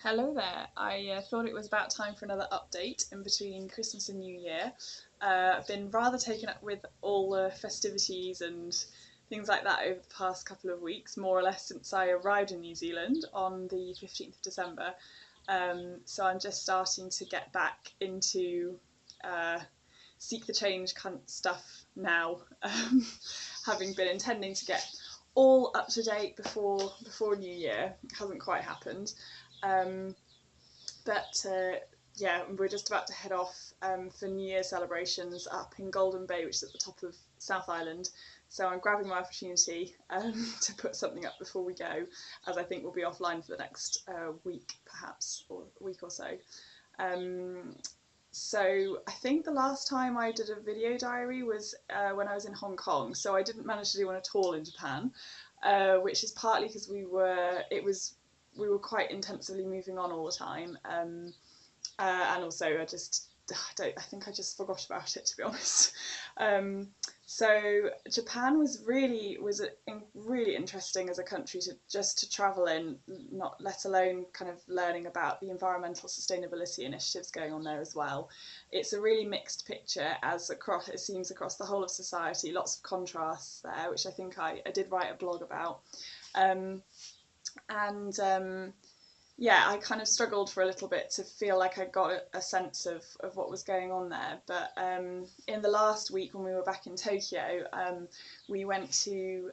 Hello there. I thought it was about time for another update in between Christmas and New Year. I've been rather taken up with all the festivities and things like that over the past couple of weeks, more or less since I arrived in New Zealand on the 15th of December. So I'm just starting to get back into uh, seek the change kind of stuff now, having been intending to get all up to date before New Year. It hasn't quite happened. Um, but yeah, we're just about to head off for New Year celebrations up in Golden Bay, which is at the top of South Island. So I'm grabbing my opportunity to put something up before we go, as I think we'll be offline for the next week, perhaps, or a week or so. Um, so I think the last time I did a video diary was when I was in Hong Kong. So I didn't manage to do one at all in Japan, which is partly because we were quite intensively moving on all the time, and also I think I just forgot about it, to be honest. Um, so Japan was really interesting as a country to travel in, not let alone kind of learning about the environmental sustainability initiatives going on there as well. It's a really mixed picture as across it seems across the whole of society. Lots of contrasts there, which I think I did write a blog about. Um, and yeah, I kind of struggled for a little bit to feel like I got a sense of what was going on there. But in the last week when we were back in Tokyo, we went to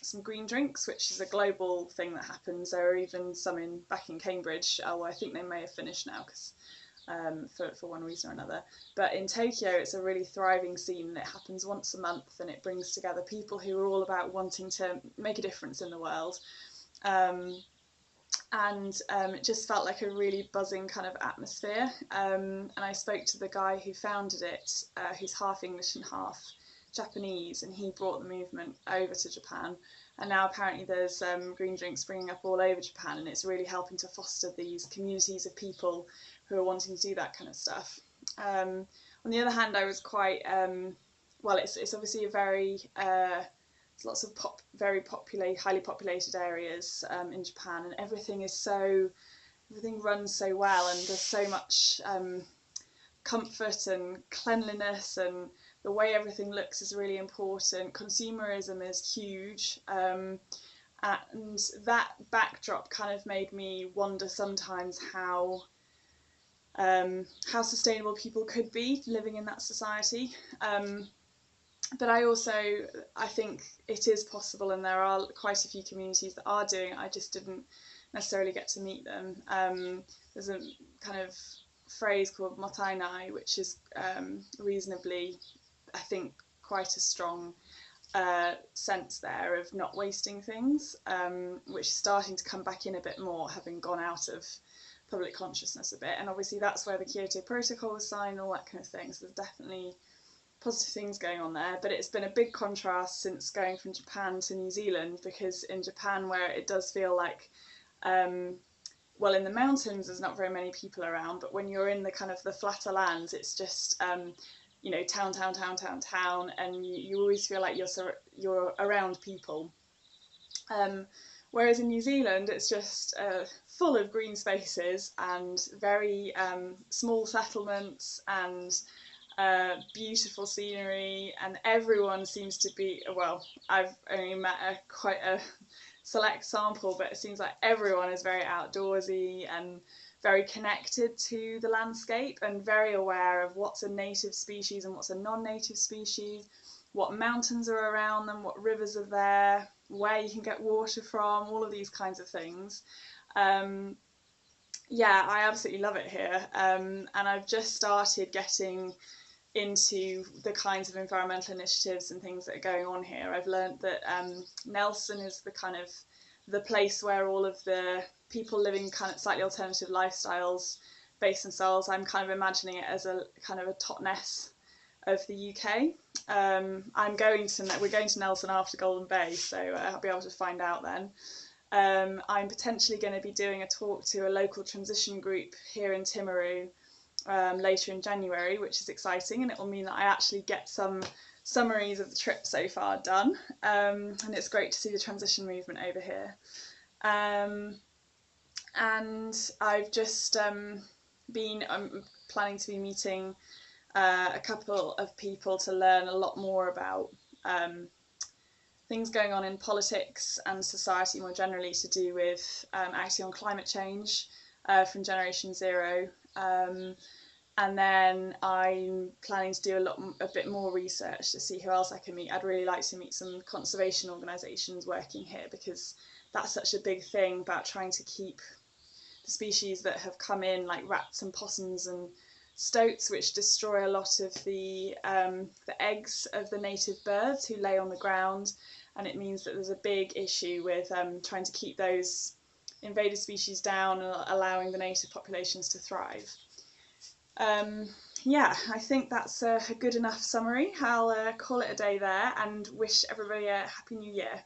some green drinks, which is a global thing that happens. There are even some back in Cambridge, although I think they may have finished now because for one reason or another. But in Tokyo, it's a really thriving scene. It happens once a month, and it brings together people who are all about wanting to make a difference in the world. Um, and it just felt like a really buzzing kind of atmosphere. And I spoke to the guy who founded it, who's half English and half Japanese, and he brought the movement over to Japan. And now apparently there's green drinks springing up all over Japan, and it's really helping to foster these communities of people who are wanting to do that kind of stuff. On the other hand, I was quite well. It's obviously a very there's lots of highly populated areas in Japan, and everything runs so well, and there's so much comfort and cleanliness, and the way everything looks is really important. Consumerism is huge, and that backdrop kind of made me wonder sometimes how sustainable people could be living in that society. But I think it is possible, and there are quite a few communities that are doing it. I just didn't necessarily get to meet them. There's a kind of phrase called mottainai, which is reasonably, I think, quite a strong sense there of not wasting things, which is starting to come back in a bit more, having gone out of public consciousness a bit. And obviously that's where the Kyoto Protocol was signed, all that kind of thing. So there's definitely positive things going on there, but it's been a big contrast since going from Japan to New Zealand, because in Japan, where it does feel like well, in the mountains there's not very many people around, but when you're in the kind of the flatter lands, it's just town, and you always feel like you're around people. um, Whereas in New Zealand, it's just full of green spaces and very small settlements and beautiful scenery, and everyone seems to be, well, I've only met quite a select sample, but it seems like everyone is very outdoorsy and very connected to the landscape and very aware of what's a native species and what's a non-native species, what mountains are around them, what rivers are there, where you can get water from, all of these kinds of things. Um, yeah, I absolutely love it here, and I've just started getting into the kinds of environmental initiatives and things that are going on here. I've learned that Nelson is the kind of the place where all of the people living kind of slightly alternative lifestyles base themselves. I'm kind of imagining it as a kind of a Totnes of the UK. We're going to Nelson after Golden Bay, so I'll be able to find out then. I'm potentially going to be doing a talk to a local transition group here in Timaru later in January, which is exciting, and it will mean that I actually get some summaries of the trip so far done, and it's great to see the transition movement over here. Um, and I've just I'm planning to be meeting a couple of people to learn a lot more about things going on in politics and society more generally to do with acting on climate change from Generation Zero. And then I'm planning to do a bit more research to see who else I can meet. I'd really like to meet some conservation organisations working here, because that's such a big thing about trying to keep the species that have come in, like rats and possums and stoats, which destroy a lot of the eggs of the native birds who lay on the ground. And it means that there's a big issue with trying to keep those invaded species down and allowing the native populations to thrive. Yeah, I think that's a good enough summary. I'll call it a day there and wish everybody a Happy New Year.